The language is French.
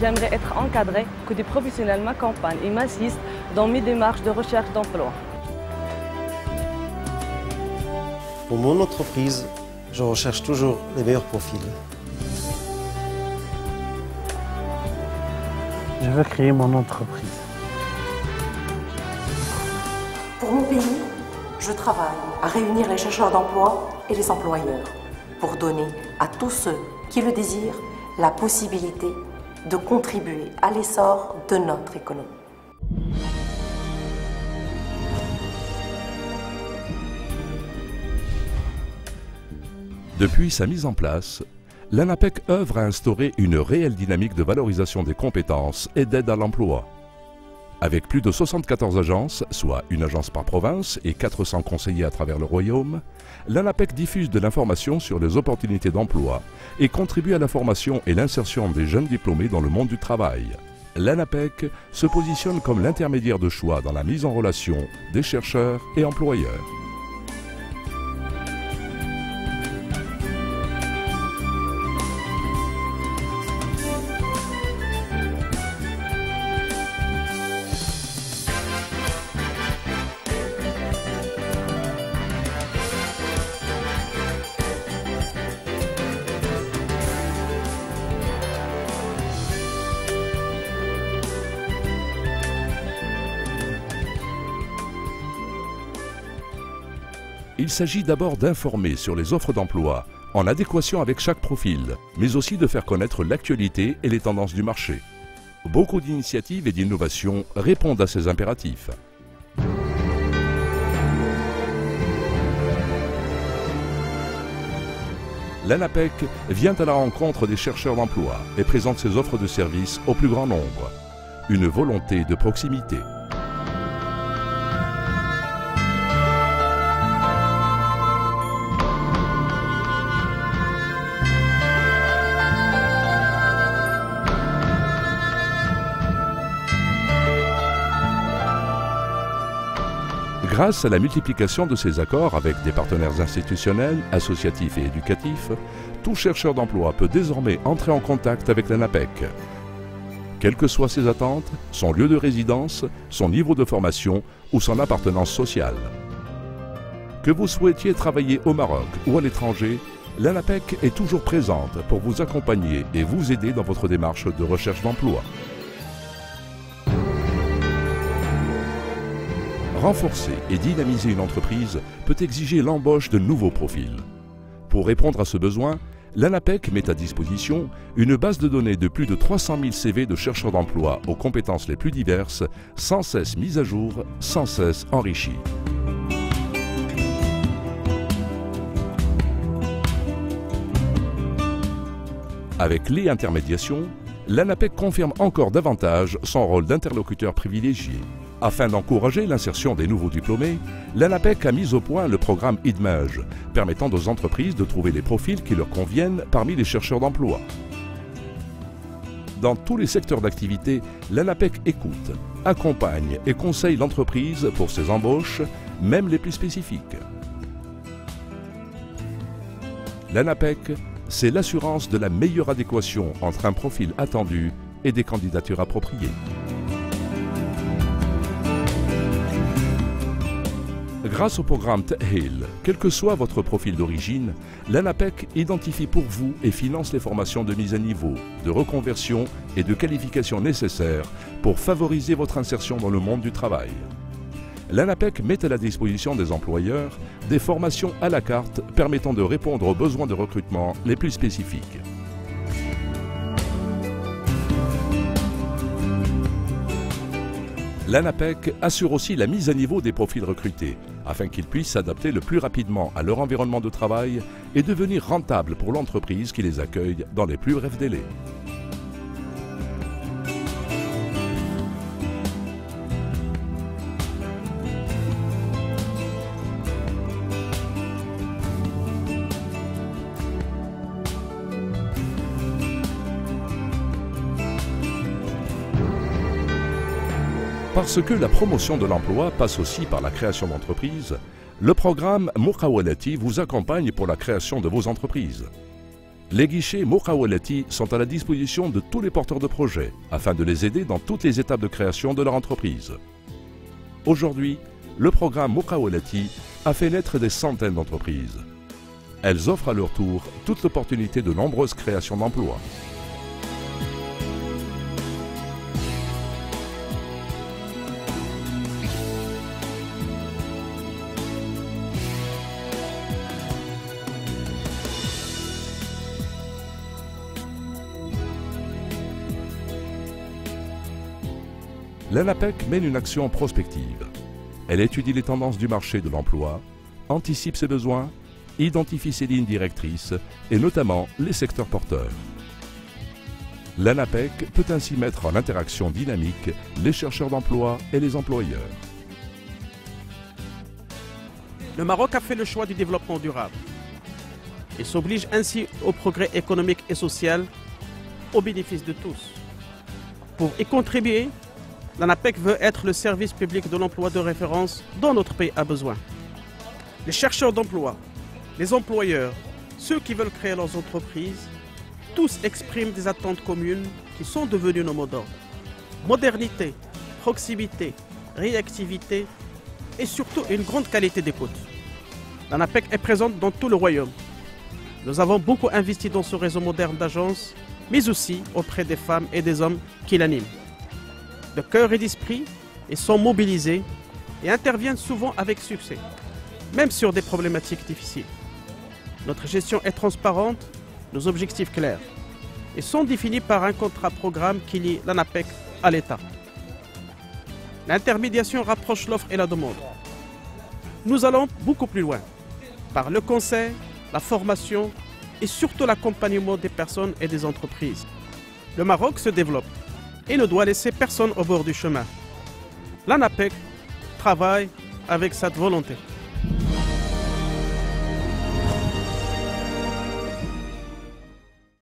j'aimerais être encadré, que des professionnels m'accompagnent et m'assistent dans mes démarches de recherche d'emploi. Pour mon entreprise, je recherche toujours les meilleurs profils. Je veux créer mon entreprise. Pour mon pays, je travaille à réunir les chercheurs d'emploi et les employeurs pour donner à tous ceux qui le désirent la possibilité de contribuer à l'essor de notre économie. Depuis sa mise en place, l'ANAPEC œuvre à instaurer une réelle dynamique de valorisation des compétences et d'aide à l'emploi. Avec plus de 74 agences, soit une agence par province et 400 conseillers à travers le royaume, l'ANAPEC diffuse de l'information sur les opportunités d'emploi et contribue à la formation et l'insertion des jeunes diplômés dans le monde du travail. L'ANAPEC se positionne comme l'intermédiaire de choix dans la mise en relation des chercheurs et employeurs. Il s'agit d'abord d'informer sur les offres d'emploi en adéquation avec chaque profil, mais aussi de faire connaître l'actualité et les tendances du marché. Beaucoup d'initiatives et d'innovations répondent à ces impératifs. L'ANAPEC vient à la rencontre des chercheurs d'emploi et présente ses offres de services au plus grand nombre. Une volonté de proximité. Grâce à la multiplication de ces accords avec des partenaires institutionnels, associatifs et éducatifs, tout chercheur d'emploi peut désormais entrer en contact avec l'ANAPEC. Quelles que soient ses attentes, son lieu de résidence, son niveau de formation ou son appartenance sociale. Que vous souhaitiez travailler au Maroc ou à l'étranger, l'ANAPEC est toujours présente pour vous accompagner et vous aider dans votre démarche de recherche d'emploi. Renforcer et dynamiser une entreprise peut exiger l'embauche de nouveaux profils. Pour répondre à ce besoin, l'ANAPEC met à disposition une base de données de plus de 300 000 CV de chercheurs d'emploi aux compétences les plus diverses, sans cesse mise à jour, sans cesse enrichie. Avec l'e-intermédiation, l'ANAPEC confirme encore davantage son rôle d'interlocuteur privilégié. Afin d'encourager l'insertion des nouveaux diplômés, l'ANAPEC a mis au point le programme IDMAGE, permettant aux entreprises de trouver les profils qui leur conviennent parmi les chercheurs d'emploi. Dans tous les secteurs d'activité, l'ANAPEC écoute, accompagne et conseille l'entreprise pour ses embauches, même les plus spécifiques. L'ANAPEC, c'est l'assurance de la meilleure adéquation entre un profil attendu et des candidatures appropriées. Grâce au programme Ta'hil, quel que soit votre profil d'origine, l'ANAPEC identifie pour vous et finance les formations de mise à niveau, de reconversion et de qualification nécessaires pour favoriser votre insertion dans le monde du travail. L'ANAPEC met à la disposition des employeurs des formations à la carte permettant de répondre aux besoins de recrutement les plus spécifiques. L'ANAPEC assure aussi la mise à niveau des profils recrutés, afin qu'ils puissent s'adapter le plus rapidement à leur environnement de travail et devenir rentables pour l'entreprise qui les accueille dans les plus brefs délais. Parce que la promotion de l'emploi passe aussi par la création d'entreprises, le programme Muqawalati vous accompagne pour la création de vos entreprises. Les guichets Mokawalati sont à la disposition de tous les porteurs de projets afin de les aider dans toutes les étapes de création de leur entreprise. Aujourd'hui, le programme Mokawalati a fait naître des centaines d'entreprises. Elles offrent à leur tour toute l'opportunité de nombreuses créations d'emplois. L'ANAPEC mène une action prospective. Elle étudie les tendances du marché de l'emploi, anticipe ses besoins, identifie ses lignes directrices et notamment les secteurs porteurs. L'ANAPEC peut ainsi mettre en interaction dynamique les chercheurs d'emploi et les employeurs. Le Maroc a fait le choix du développement durable. Il s'oblige ainsi au progrès économique et social au bénéfice de tous. Pour y contribuer, l'ANAPEC veut être le service public de l'emploi de référence dont notre pays a besoin. Les chercheurs d'emploi, les employeurs, ceux qui veulent créer leurs entreprises, tous expriment des attentes communes qui sont devenues nos mots d'ordre. Modernité, proximité, réactivité et surtout une grande qualité d'écoute. L'ANAPEC est présente dans tout le royaume. Nous avons beaucoup investi dans ce réseau moderne d'agences, mais aussi auprès des femmes et des hommes qui l'animent. De cœur et d'esprit, ils sont mobilisés et interviennent souvent avec succès, même sur des problématiques difficiles. Notre gestion est transparente, nos objectifs clairs, et sont définis par un contrat-programme qui lie l'ANAPEC à l'État. L'intermédiation rapproche l'offre et la demande. Nous allons beaucoup plus loin, par le conseil, la formation et surtout l'accompagnement des personnes et des entreprises. Le Maroc se développe et ne doit laisser personne au bord du chemin. L'ANAPEC travaille avec cette volonté.